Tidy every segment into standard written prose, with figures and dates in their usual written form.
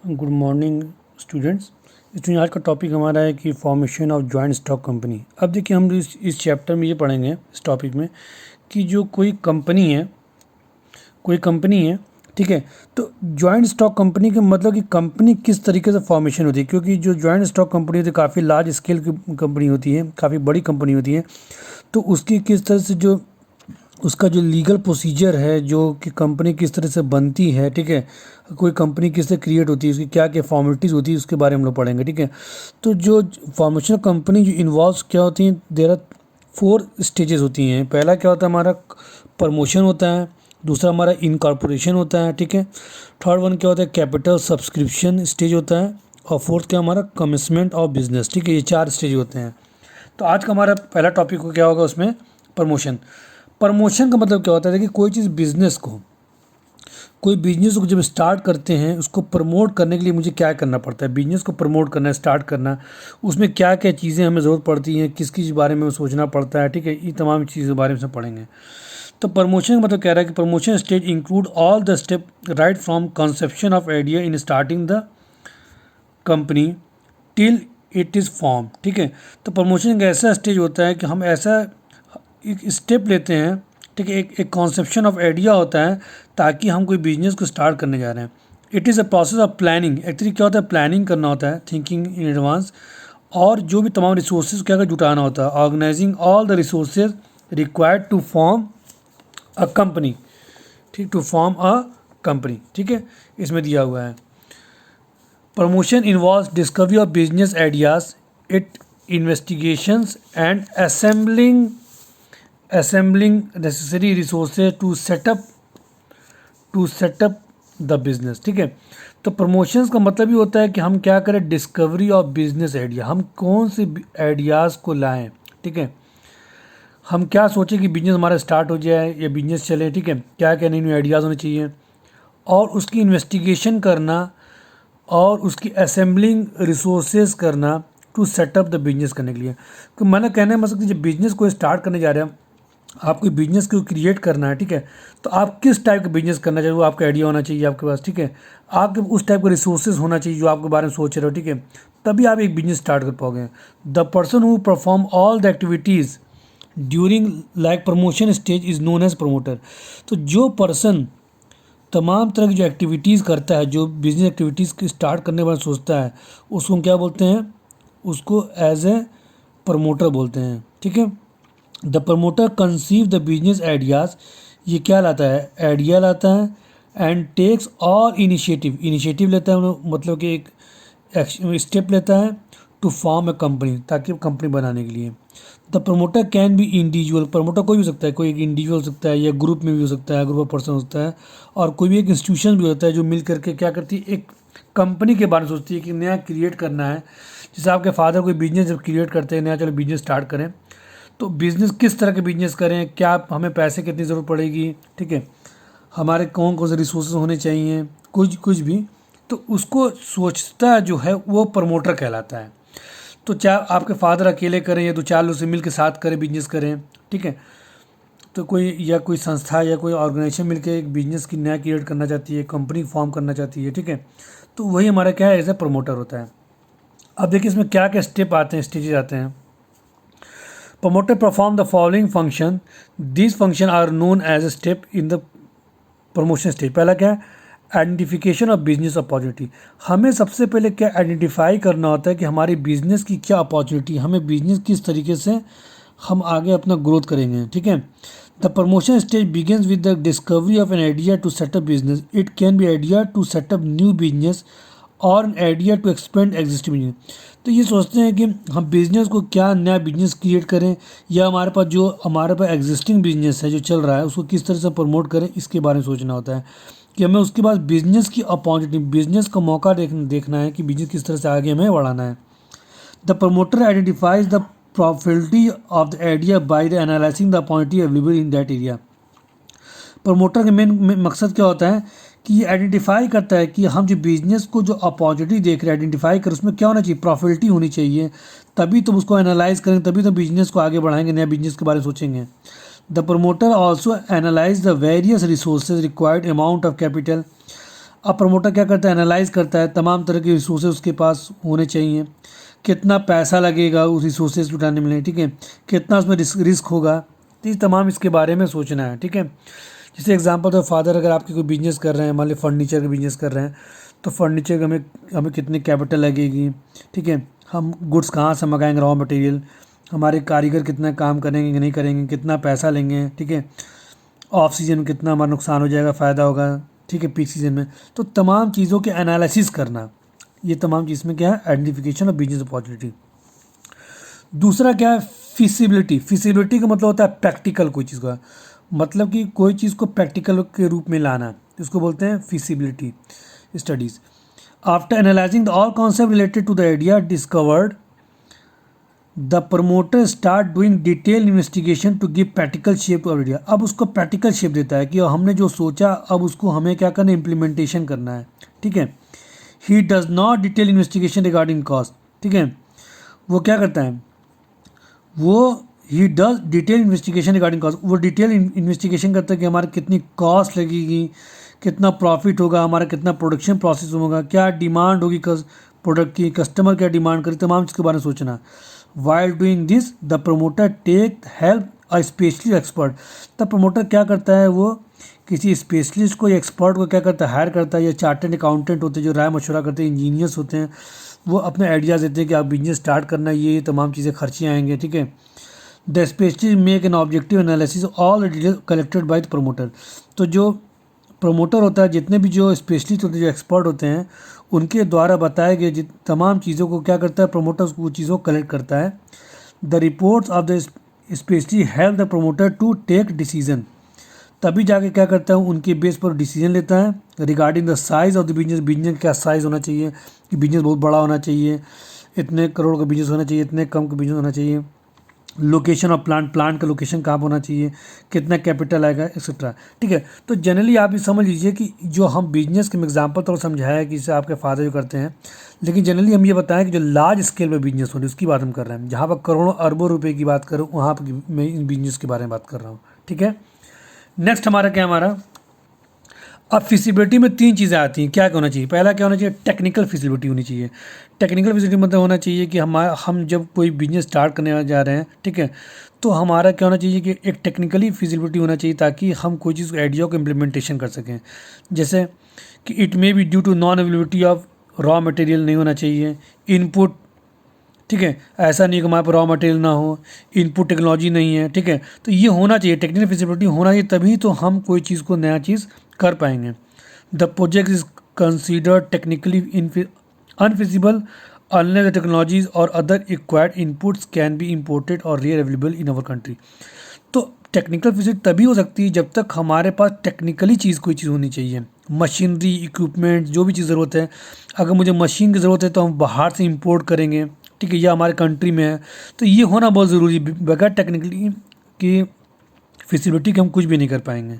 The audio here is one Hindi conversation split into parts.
Good morning students. इसमें आज का टॉपिक हमारा है कि formation of joint stock company. अब देखिए हम इस चैप्टर में ये पढ़ेंगे, इस टॉपिक में, कि जो कोई कंपनी है, ठीक है, तो जॉइंट स्टॉक कंपनी का मतलब कि कंपनी किस तरीके से फॉर्मेशन होती है। क्योंकि जो जॉइंट स्टॉक कंपनी होती है काफ़ी लार्ज स्केल की कंपनी होती है, काफ़ी बड़ी कंपनी होती है, तो उसकी किस तरह से जो उसका जो लीगल प्रोसीजर है, जो कि कंपनी किस तरह से बनती है, ठीक है, कोई कंपनी किस तरह क्रिएट होती है, उसकी क्या क्या फॉर्मेलिटीज़ होती है, उसके बारे में हम लोग पढ़ेंगे। ठीक है, तो जो फॉर्मेशन ऑफ कंपनी जो इन्वॉल्व क्या होती हैं, देयर आर 4 स्टेजेस होती हैं। पहला क्या होता है, हमारा प्रमोशन होता है। दूसरा हमारा इनकॉर्पोरेशन होता है। ठीक है, थर्ड वन क्या होता है, कैपिटल सब्सक्रिप्शन स्टेज होता है। और फोर्थ क्या हमारा, कमिटमेंट ऑफ बिजनेस। ठीक है, ये 4 स्टेज होते हैं। तो आज का हमारा पहला टॉपिक को क्या होगा, उसमें प्रमोशन। प्रमोशन का मतलब क्या होता है कि कोई बिजनेस को जब स्टार्ट करते हैं, उसको प्रमोट करने के लिए मुझे क्या करना पड़ता है, बिजनेस को प्रमोट करना, स्टार्ट करना, उसमें क्या क्या चीज़ें हमें ज़रूरत पड़ती हैं, किस किस बारे में सोचना पड़ता है। ठीक है, ये तमाम चीज़ों के बारे में सब पढ़ेंगे। तो प्रमोशन का मतलब कह रहा है कि promotion stage include all the step right from conception of idea in starting the company till it is form. ठीक है, तो प्रमोशन का ऐसा स्टेज होता है कि हम ऐसा एक स्टेप लेते हैं, ठीक है, एक कॉन्सेप्शन ऑफ आइडिया होता है ताकि हम कोई बिजनेस को स्टार्ट करने जा रहे हैं। It is a process of planning. Actually क्या होता है, प्लानिंग करना होता है, थिंकिंग इन एडवांस, और जो भी तमाम रिसोर्सेज क्या जुटाना होता है, organising all the resources required to form a company. ठीक, टू फॉर्म अ कंपनी। ठीक है, इसमें दिया हुआ है promotion involves discovery of business ideas, it investigations and assembling necessary resources to set up the business. ठीक है, तो प्रमोशंस का मतलब ये होता है कि हम क्या करें, डिस्कवरी ऑफ बिजनेस आइडिया, हम कौन से आइडियाज़ को लाएं। ठीक है, हम क्या सोचें कि बिजनेस हमारा स्टार्ट हो जाए या बिजनेस चले। ठीक है, क्या क्या नई नई आइडियाज़ होने चाहिए, और उसकी इन्वेस्टिगेशन करना, और उसकी असेंबलिंग रिसोर्सेज करना टू सेटअप द बिजनेस करने के लिए। तो मैंने कहने मतलब कि जब बिजनेस को स्टार्ट करने जा रहे हैं, आपको बिजनेस को क्रिएट करना है। ठीक है, तो आप किस टाइप का बिजनेस करना चाहिए, वो आपका आइडिया होना चाहिए आपके पास। ठीक है, आपके उस टाइप का रिसोर्सेज होना चाहिए जो आपके बारे में सोच रहे हो। ठीक है, तभी आप एक बिजनेस स्टार्ट कर पाओगे। The person who perform all the activities during like promotion stage is known as promoter. तो जो पर्सन तमाम तरह की जो एक्टिविटीज़ करता है, जो बिजनेस एक्टिविटीज़ की स्टार्ट करने वाला सोचता है, उसको हम क्या बोलते हैं, उसको एज ए प्रमोटर बोलते हैं। ठीक है, the promoter conceive the business ideas, ये क्या लाता है, आइडिया लाता है, एंड टेक्स और इनिशिएटिव लेता है, मतलब कि एक स्टेप लेता है टू फॉर्म ए कंपनी, ताकि कंपनी बनाने के लिए। The promoter can be individual, promoter कोई भी हो सकता है, कोई एक इंडिविजुअल हो सकता है, या ग्रुप में भी हो सकता है, ग्रुप ऑफ पर्सन होता है, और कोई भी एक इंस्टीट्यूशन भी होता है जो मिल करके क्या करती है, एक कंपनी के बारे में सोचती है कि नया क्रिएट करना है। जैसे आपके फादर कोई बिजनेस जब क्रिएट करते हैं, नया चलो बिजनेस स्टार्ट करें, तो बिज़नेस किस तरह के बिजनेस करें, क्या हमें पैसे कितनी ज़रूरत पड़ेगी, ठीक है, हमारे कौन कौन से रिसोर्सेज होने चाहिए, कुछ भी, तो उसको सोचता जो है वो प्रमोटर कहलाता है। तो चाहे आपके फादर अकेले करें या 2-4 लोग से मिल के साथ करें, बिजनेस करें, ठीक है, तो कोई संस्था या कोई ऑर्गेनाइजेशन मिलकर एक बिजनेस की नया क्रिएट करना चाहती है, कंपनी फॉर्म करना चाहती है, ठीक है, तो वही हमारा क्या है, एज ए प्रमोटर होता है। अब देखिए इसमें क्या क्या स्टेप आते हैं, स्टेजेस आते हैं। Promoter perform the following function. These functions are known as a step in the promotion stage. पहला क्या है, आइडेंटिफिकेशन ऑफ बिजनेस अपॉर्चुनिटी। हमें सबसे पहले क्या आइडेंटिफाई करना होता है कि हमारी बिजनेस की क्या अपॉर्चुनिटी, हमें बिजनेस किस तरीके से हम आगे अपना ग्रोथ करेंगे। ठीक है, the promotion stage begins with the discovery of an idea to set up business. It can be idea to set up new business और an idea to expand existing business. तो ये सोचते हैं कि हम बिज़नेस को क्या नया बिजनेस क्रिएट करें, या हमारे पास एग्जिस्टिंग बिजनेस है जो चल रहा है उसको किस तरह से प्रमोट करें, इसके बारे में सोचना होता है कि हमें उसके बाद बिजनेस की अपॉर्चुनिटी, बिजनेस का मौका देखना है कि बिजनेस किस तरह से आगे हमें बढ़ाना है। The promoter identifies the profitability of the idea by the analysing the opportunity available in that area. Promoter का मेन मकसद क्या होता है कि ये आइडेंटिफाई करता है कि हम जो बिज़नेस को जो अपॉर्चुनिटी देख रहे हैं, आइडेंटिफाई कर उसमें क्या होना चाहिए, प्रॉफिलिटी होनी चाहिए, तभी तो उसको एनालाइज करेंगे, तभी तो बिज़नेस को आगे बढ़ाएंगे, नया बिजनेस के बारे में सोचेंगे। The promoter also analyse the various resources required amount of capital. अब प्रमोटर क्या करता है, एनालाइज करता है तमाम तरह के रिसोर्सेज उसके पास होने चाहिए, कितना पैसा लगेगा उस रिसोर्सेज उठाने में, ठीक है, कितना उसमें रिस्क होगा, तो ये तमाम इसके बारे में सोचना है, ठीक है। जैसे एग्जांपल तो फादर अगर आपके कोई बिजनेस कर रहे हैं, मान लीजिए फर्नीचर का बिजनेस कर रहे हैं, तो फर्नीचर का हमें हमें कितनी कैपिटल लगेगी, ठीक है, हम गुड्स कहाँ से मंगाएंगे, रॉ मटेरियल, हमारे कारीगर कितना काम करेंगे कि नहीं करेंगे, कितना पैसा लेंगे, ठीक है, ऑफ सीजन में कितना हमारा नुकसान हो जाएगा, फ़ायदा होगा, ठीक है, पीक सीजन में। तो तमाम चीज़ों के एनालिसिस करना, ये तमाम चीज़ में क्या है, आइडेंटिफिकेशन ऑफ बिजनेस अपॉर्चुनिटी। दूसरा क्या है, फिजिबिलिटी। फिजिबिलिटी का मतलब होता है प्रैक्टिकल कोई चीज़ का, मतलब कि कोई चीज़ को प्रैक्टिकल के रूप में लाना, इसको बोलते हैं feasibility studies. After analysing the all concept related to the idea discovered, the promoter start doing detail investigation to give practical shape to idea. अब उसको प्रैक्टिकल शेप देता है कि हमने जो सोचा अब उसको हमें क्या करना है, इम्प्लीमेंटेशन करना है, ठीक है। He does not detail investigation regarding cost, ठीक है, वो क्या करता है, वो he does detail investigation regarding cost, वो डिटेल इन्वेस्टिगेशन करता है कि हमारा कितनी कॉस्ट लगेगी, कितना प्रॉफिट होगा, हमारा कितना प्रोडक्शन प्रोसेस होगा, क्या डिमांड होगी प्रोडक्ट की, कस्टमर क्या डिमांड करे, तमाम चीज़ के बारे में सोचना। While doing this the promoter take help a specialist expert. तब प्रमोटर क्या करता है, वो किसी स्पेशलिस्ट को या एक्सपर्ट को क्या करता है, हायर करता है, या चार्टर्ड अकाउंटेंट होते हैं जो राय मशवरा करते हैं, इंजीनियर्स होते हैं, वो अपने आइडियाज़ देते हैं कि आप बिजनेस स्टार्ट करना है, ये तमाम चीज़ें खर्चे आएंगे, ठीक है। The specialist make an objective analysis all detail collected by the promoter. तो जो प्रमोटर होता है, जितने भी जो स्पेशलिस्ट होते हैं, जो एक्सपर्ट होते हैं, उनके द्वारा बताए गए तमाम चीज़ों को क्या करता है, प्रमोटर वो चीज़ों को कलेक्ट करता है। The reports of the specialist help the promoter to take decision. तभी जाके क्या करता है, उनके बेस पर डिसीजन लेता है regarding the size of the business. Business क्या साइज़ होना चाहिए, कि बिजनेस बहुत बड़ा होना चाहिए, इतने करोड़ का बिजनेस होना चाहिए, इतने कम का बिजनेस होना चाहिए, लोकेशन ऑफ प्लांट का लोकेशन कहाँ होना चाहिए, कितना कैपिटल आएगा, एक्सेट्रा, ठीक है। तो जनरली आप ये समझ लीजिए कि जो हम बिजनेस के एग्जांपल तो समझाया है कि इसे आपके फादर जो करते हैं, लेकिन जनरली हम ये बताएं कि जो लार्ज स्केल में बिजनेस हो रही है उसकी बात हम कर रहे हैं, जहाँ पर करोड़ों अरबों रुपए की बात करूँ, वहाँ पर मैं इन बिजनेस के बारे में बात कर रहा हूँ, ठीक है। नेक्स्ट हमारा क्या, हमारा अब फिजिबिलिटी में तीन चीज़ें आती हैं, क्या क्या होना चाहिए, पहला क्या होना चाहिए, टेक्निकल फिजिबिलिटी होनी चाहिए। टेक्निकल फिजिबिलिटी मतलब होना चाहिए कि हम जब कोई बिजनेस स्टार्ट करने जा रहे हैं, ठीक है, तो हमारा क्या होना चाहिए कि एक टेक्निकली फिजिबिलिटी होना चाहिए, ताकि हम कोई चीज़ आइडिया को इम्प्लीमेंटेशन कर सकें। जैसे कि it may be due to non availability of raw material नहीं होना चाहिए, इनपुट, ठीक है, ऐसा नहीं कि हमारे पास रॉ मटेरियल ना हो, इनपुट टेक्नोलॉजी नहीं है, ठीक है, तो ये होना चाहिए, टेक्निकल फिजिबिलिटी होना चाहिए, तभी तो हम कोई चीज़ को नया चीज़ कर पाएंगे। The project is considered technically unfeasible unless the technologies और other required inputs can be imported और rare available in our country. तो टेक्निकल फिजिबिलिटी तभी हो सकती है जब तक हमारे पास टेक्निकली कोई चीज़ होनी चाहिए, मशीनरी, इक्विपमेंट, जो भी चीज़ ज़रूरत है। अगर मुझे मशीन की ज़रूरत है तो हम बाहर से इंपोर्ट करेंगे, ठीक है, या हमारे कंट्री में है, तो ये होना बहुत ज़रूरी है। बगैर टेक्निकली की फिजिबिलिटी के हम कुछ भी नहीं कर पाएंगे,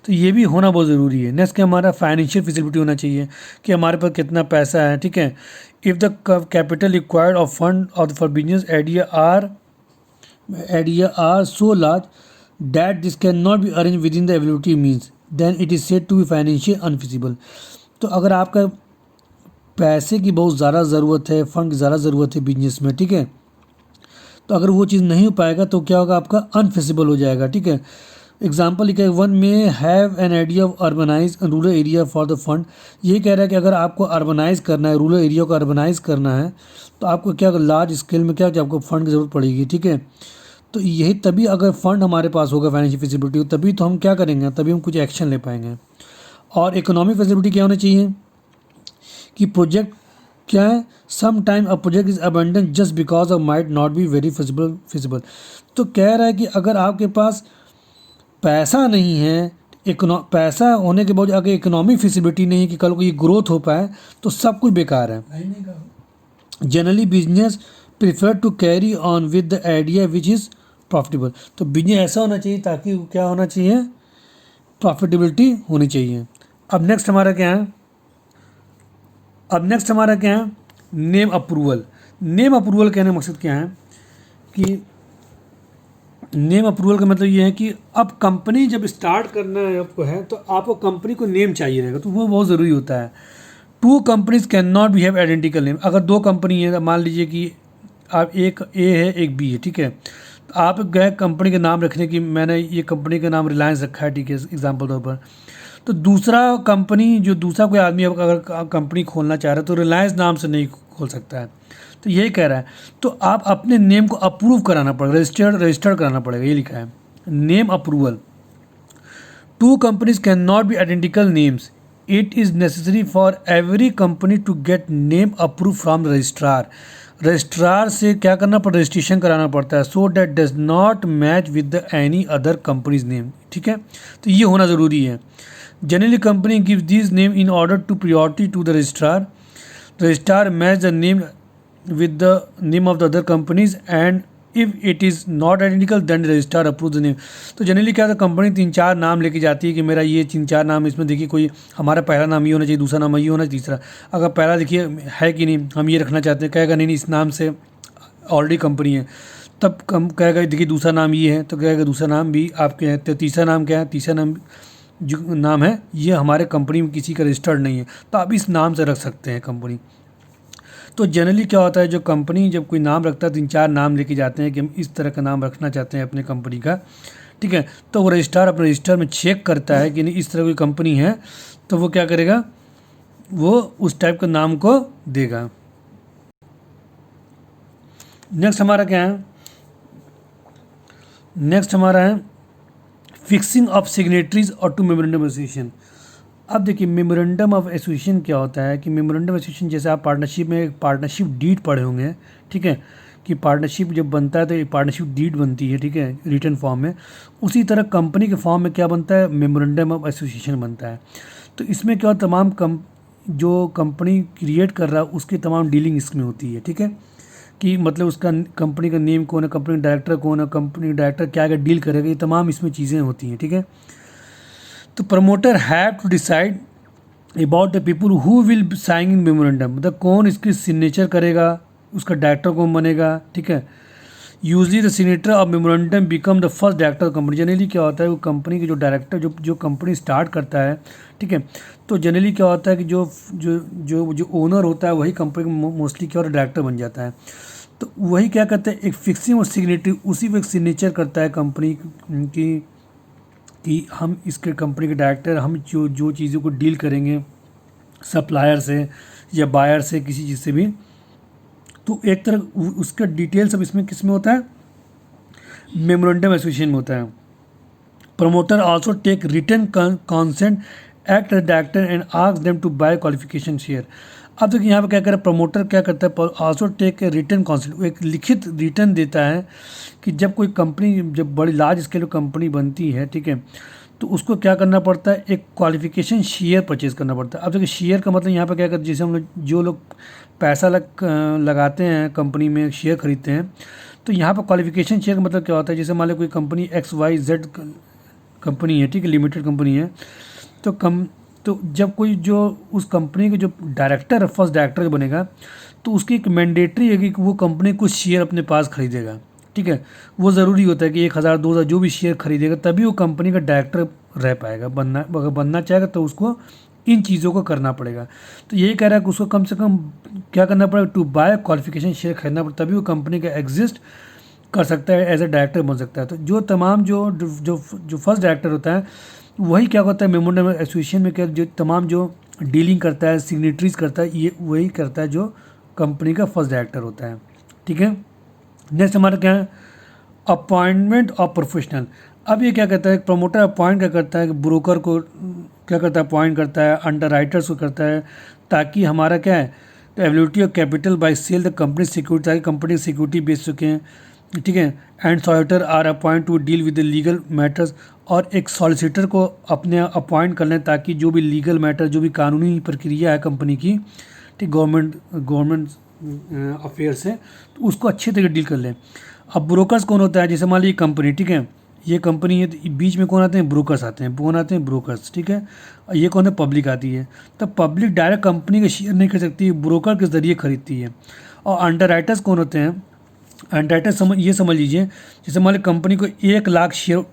तो ये भी होना बहुत ज़रूरी है। नेक्स्ट क्या, हमारा फाइनेंशियल फिजिबिलिटी होना चाहिए कि हमारे पास कितना पैसा है, ठीक है। If the capital required of fund और for business idea are so large that this can not be arrange within the ability means then it is said to be financial unfeasible. तो अगर आपका पैसे की बहुत ज़्यादा ज़रूरत है, फंड की ज़्यादा ज़रूरत है बिजनेस में, ठीक है, तो अगर वो चीज़ नहीं हो पाएगा तो क्या होगा, आपका अनफिजिबल हो जाएगा, ठीक है। एग्जाम्पल लिखा है, वन में have an idea of urbanise rural area for the fund. ये कह रहा है कि अगर आपको अर्बनाइज करना है, रूरल एरिया को अर्बनाइज करना है, तो आपको क्या लार्ज स्केल में क्या आपको फंड की ज़रूरत पड़ेगी, ठीक है। तो यही तभी अगर फंड हमारे पास होगा, फाइनेंशियल फिजिबिलिटी हो, तभी तो हम क्या करेंगे, तभी हम कुछ एक्शन ले पाएंगे। और इकोनॉमिक फिजिबिलिटी क्या होनी चाहिए कि प्रोजेक्ट क्या है, some time a project is abundant just because of might not be very feasible. तो कह रहा है कि अगर आपके पास पैसा नहीं है, पैसा होने के बाद अगर इकोनॉमिक फिजिबिलिटी नहीं है कि कल को ये ग्रोथ हो पाए, तो सब कुछ बेकार है। Generally business prefer to carry on with the idea which is profitable. तो बिजनेस ऐसा होना चाहिए ताकि क्या होना चाहिए, प्रॉफिटेबिलिटी होनी चाहिए। अब नेक्स्ट हमारा क्या है, नेम अप्रूवल। नेम अप्रूवल कहने का मकसद क्या है कि नेम अप्रूवल का मतलब ये है कि अब कंपनी जब स्टार्ट करना है आपको है तो आपको कंपनी को नेम चाहिए रहेगा, तो वो बहुत ज़रूरी होता है। Two companies can not be have identical name. अगर दो कंपनी है, मान लीजिए कि आप एक ए है एक बी है, ठीक है, तो आप गए कंपनी के नाम रखने की, मैंने ये कंपनी का नाम रिलायंस रखा है, ठीक है, एग्जाम्पल तौर पर। तो दूसरा कंपनी जो दूसरा कोई आदमी अगर कंपनी खोलना चाह रहा है तो रिलायंस नाम से नहीं खोल सकता है, तो यही कह रहा है। तो आप अपने नेम को अप्रूव कराना पड़ेगा, रजिस्टर्ड कराना पड़ेगा, ये लिखा है name approval. Two companies can not be identical names. It is necessary for every company to get name approve from registrar. Registrar से क्या करना पड़ता है, रजिस्ट्रेशन कराना पड़ता है, so that does not match with the any other companies name, ठीक है, तो ये होना ज़रूरी है। Generally company give this name in order to priority to the registrar. Registrar match the name with the name of the other companies and if it is not identical then the registrar approves the name। तो जनरली क्या होता है, कंपनी 3-4 नाम लेके जाती है कि मेरा ये 3-4 नाम, इसमें देखिए कोई हमारा पहला नाम ये होना चाहिए, दूसरा नाम ये होना चाहिए, तीसरा। अगर पहला देखिए है कि नहीं, हम ये रखना चाहते हैं, कहेगा नहीं नहीं इस नाम से ऑलरेडी कंपनी है, तब कम कहेगा देखिए दूसरा नाम ये है, तो कहेगा दूसरा नाम भी आपके हैं, तो तीसरा नाम क्या है, तीसरा नाम जो नाम है ये हमारे कंपनी में किसी का रजिस्टर्ड नहीं है, तो आप इस नाम से रख सकते हैं कंपनी। तो जनरली क्या होता है, जो कंपनी जब कोई नाम रखता है 3-4 नाम लेके जाते हैं कि हम इस तरह का नाम रखना चाहते हैं अपने कंपनी का, ठीक है, तो वो रजिस्ट्रार अपने रजिस्टर में चेक करता है कि नहीं इस तरह कोई कंपनी है, तो वो क्या करेगा, वो उस टाइप का नाम को देगा। नेक्स्ट हमारा क्या है, नेक्स्ट हमारा है फिक्सिंग ऑफ सिग्नेटरीज और टू मेमोरेंडम एसोसिएशन। अब देखिए मेमोरेंडम ऑफ एसोसिएशन क्या होता है कि मेमोरेंडम एसोसिएशन जैसे आप पार्टनरशिप में पार्टनरशिप डीड पढ़े होंगे, ठीक है, कि पार्टनरशिप जब बनता है तो एक पार्टनरशिप डीड बनती है, ठीक है, रिटन फॉर्म में। उसी तरह कंपनी के फॉर्म में क्या बनता है, मेमोरेंडम ऑफ एसोसिएशन बनता है। तो इसमें क्या तमाम जो कंपनी क्रिएट कर रहा है उसकी तमाम डीलिंग इसमें होती है, ठीक है, कि मतलब उसका कंपनी का नेम कौन है, कंपनी डायरेक्टर कौन है, कंपनी डायरेक्टर क्या क्या डील करेगा, ये तमाम इसमें चीज़ें होती हैं, ठीक है। तो promoter have to decide about the people who will sign in memorandum, मतलब कौन इसकी सिग्नेचर करेगा, उसका डायरेक्टर कौन बनेगा, ठीक है। Usually the signature of memorandum become the first director of company. Generally क्या होता है, वो कंपनी के जो डायरेक्टर जो कंपनी स्टार्ट करता है, ठीक है, तो जनरली क्या होता है कि जो जो जो जो ओनर होता है वही कंपनी का मोस्टली क्या होता है, डायरेक्टर बन जाता है। तो वही क्या करता है, एक फिक्सिंग और सिग्नेटरी, उसी पर एक सिग्नेचर करता है कंपनी की कि हम इसके कंपनी के डायरेक्टर, हम जो जो चीज़ों को डील करेंगे सप्लायर से या बायर से किसी चीज़ से भी, तो एक तरह उसका डिटेल सब इसमें किस में होता है, मेमोरेंडम एसोसिएशन में होता है। Promoter also take written consent act as director and ask them to buy qualification share. अब देखिए यहाँ पे क्या करे, प्रमोटर क्या करता है, आल्सो टेक रिटन कॉन्सेंट, वो एक लिखित रिटर्न देता है कि जब कोई कंपनी, जब बड़ी लार्ज स्केल कंपनी बनती है, ठीक है, तो उसको क्या करना पड़ता है, एक क्वालिफिकेशन शेयर परचेज़ करना पड़ता है। अब देखिए शेयर का मतलब यहाँ पे क्या करते हैं, जैसे हम लोग जो लोग पैसा लगाते हैं कंपनी में, शेयर खरीदते हैं, तो यहाँ पर क्वालिफिकेशन शेयर का मतलब क्या होता है, जैसे मान लो कोई कंपनी XYZ कंपनी है, ठीक है, लिमिटेड कंपनी है, तो जब कोई जो उस कंपनी के जो डायरेक्टर है, फर्स्ट डायरेक्टर बनेगा, तो उसकी एक मैंडेटरी है कि वो कंपनी कुछ शेयर अपने पास खरीदेगा, ठीक है, वो ज़रूरी होता है कि 1000-2000 जो भी शेयर खरीदेगा तभी वो कंपनी का डायरेक्टर रह पाएगा, अगर बनना चाहेगा तो उसको इन चीज़ों को करना पड़ेगा। तो यही कह रहा है कि उसको कम से कम क्या करना पड़ेगा, टू बाय क्वालिफिकेशन शेयर खरीदना पड़ता, तभी वो कंपनी का एग्जिस्ट कर सकता है, एज ए डायरेक्टर बन सकता है। तो जो तमाम जो जो जो फर्स्ट डायरेक्टर होता है वही क्या होता है, मेमोरेंडम एसोसिएशन में क्या जो तमाम जो डीलिंग करता है, सिग्नेटरीज करता है, ये वही करता है जो कंपनी का फर्स्ट डायरेक्टर होता है, ठीक है। नेक्स्ट हमारा क्या है, अपॉइंटमेंट ऑफ प्रोफेशनल। अब ये क्या कहता है, प्रमोटर अपॉइंट क्या करता है, ब्रोकर को क्या करता है, अपॉइंट करता है, अंडर राइटर्स को करता है, ताकि हमारा क्या है, ability of capital by sell the company security, ताकि कंपनी सिक्योरिटी बेच सकें, ठीक है। And solicitor are appoint to deal with the legal matters, और एक सॉलिसिटर को अपने अपॉइंट कर लें ताकि जो भी लीगल मैटर, जो भी कानूनी प्रक्रिया है कंपनी की, ठीक, गवर्नमेंट अफेयर से, तो उसको अच्छे तरीके डील कर लें। अब ब्रोकर्स कौन होता है, जैसे मान लीजिए कंपनी, ठीक है, ये कंपनी है, तो बीच में कौन आते हैं, ब्रोकर्स आते हैं, कौन आते हैं, ब्रोकर्स, ठीक है। और ये कौन है, पब्लिक आती है। तो पब्लिक डायरेक्ट कंपनी के शेयर नहीं खरीद सकती, ब्रोकर के ज़रिए खरीदती है। और अंडर राइटर्स कौन होते हैं, अंडरराइटर ये समझ लीजिए, जैसे मान ली कंपनी को 1 लाख शेयर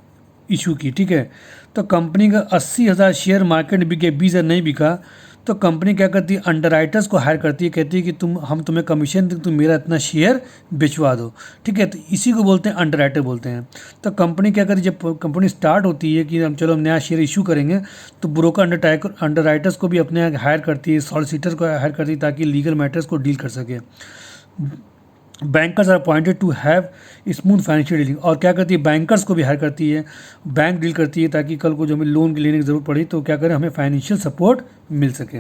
इशू की, ठीक है, तो कंपनी का 80,000 शेयर मार्केट में बिक गया, 20,000 नहीं बिका, तो कंपनी क्या करती है, अंडरराइटर्स को हायर करती है, कहती है कि हम तुम्हें कमीशन दें, तुम मेरा इतना शेयर बेचवा दो, ठीक है। तो इसी को बोलते हैं अंडरराइटर बोलते हैं। तो कंपनी क्या करती है, जब कंपनी स्टार्ट होती है कि हम चलो हम नया शेयर इशू करेंगे, तो ब्रोकर अंडरराइटर्स को भी अपने यहाँ हायर करती है, सॉलिसिटर को हायर करती है, ताकि लीगल मैटर्स को डील कर सके। Bankers are appointed to have smooth financial dealing, और क्या करती है, बैंकर्स को भी हायर करती है, बैंक डील करती है, ताकि कल को जो हमें लोन लेने की ज़रूरत पड़ी तो क्या करें, हमें फाइनेंशियल सपोर्ट मिल सके।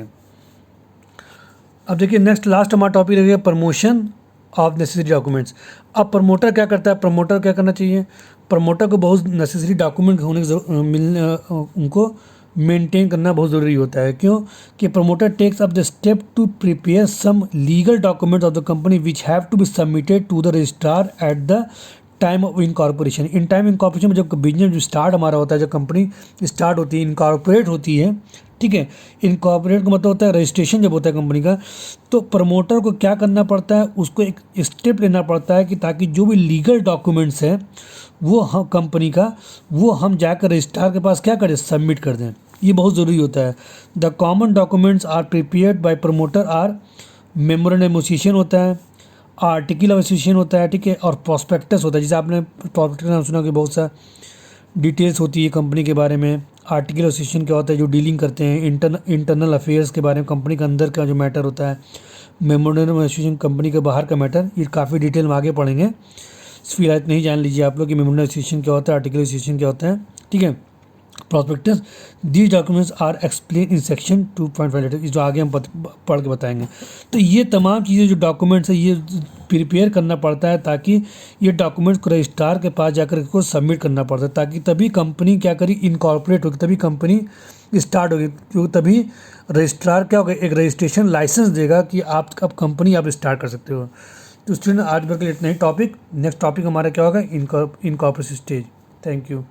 अब देखिए नेक्स्ट लास्ट हमारा टॉपिक रहेगा प्रमोशन ऑफ नेसेसरी डॉक्यूमेंट्स। अब प्रमोटर क्या करता है, प्रमोटर क्या करना चाहिए, प्रमोटर को बहुत नेसेसरी डॉक्यूमेंट होने की उनको मेंटेन करना बहुत ज़रूरी होता है। क्यों कि promoter takes up the step to prepare some legal documents of the company which have to be submitted to the registrar at the time of incorporation. In time incorporation में जब बिजनेस स्टार्ट हमारा होता है, जब कंपनी स्टार्ट होती है, इनकॉर्पोरेट होती है, ठीक है, इनकॉर्पोरेट का मतलब होता है रजिस्ट्रेशन जब होता है कंपनी का, तो प्रमोटर को क्या करना पड़ता है, उसको एक स्टेप लेना पड़ता है कि ताकि जो भी लीगल डॉक्यूमेंट्स है वो हम कंपनी का, वो हम जाकर रजिस्ट्रार के पास क्या करें, सबमिट कर दें। ये बहुत ज़रूरी होता है। The common documents are prepared by promoter are memorandum association होता है, आर्टिकल ऑफ एसोसिएशन होता है, ठीक है, और प्रॉस्पेक्टस होता है। जैसे आपने प्रॉस्पेक्टस नाम सुना कि बहुत सा डिटेल्स होती है कंपनी के बारे में। आर्टिकल एसोसिएशन क्या होता है, जो डीलिंग करते हैं इंटरनल अफेयर्स के बारे में, कंपनी के अंदर का जो मैटर होता है। मेमोरेंडम एसोसिएशन कंपनी के बाहर का मैटर, ये काफ़ी डिटेल में आगे पढ़ेंगे, फिलहाल इतना ही जान लीजिए आप लोग कि मेमोरेंडम एसोसिएशन क्या होता है, आर्टिकल एसोसिएशन क्या होता है, ठीक है। Prospectus, these documents are explain in section 2.5 letter, जो आगे हम पढ़ के बताएंगे। तो ये तमाम चीज़ें जो डॉक्यूमेंट्स है ये प्रिपेयर करना पड़ता है, ताकि ये डॉक्यूमेंट्स को रजिस्ट्रार के पास जाकर इसको सबमिट करना पड़ता है, ताकि तभी कंपनी क्या करी, इनकॉर्पोरेट होगी, तभी कंपनी स्टार्ट होगी, क्योंकि तभी रजिस्ट्रार क्या होगा, एक रजिस्ट्रेशन लाइसेंस देगा कि आप अब कंपनी आप स्टार्ट कर सकते हो। तो स्टूडेंट आज भर के लिए इतना ही टॉपिक। नेक्स्ट टॉपिक हमारा क्या होगा, इनकॉर्पोरेशन स्टेज। Thank you.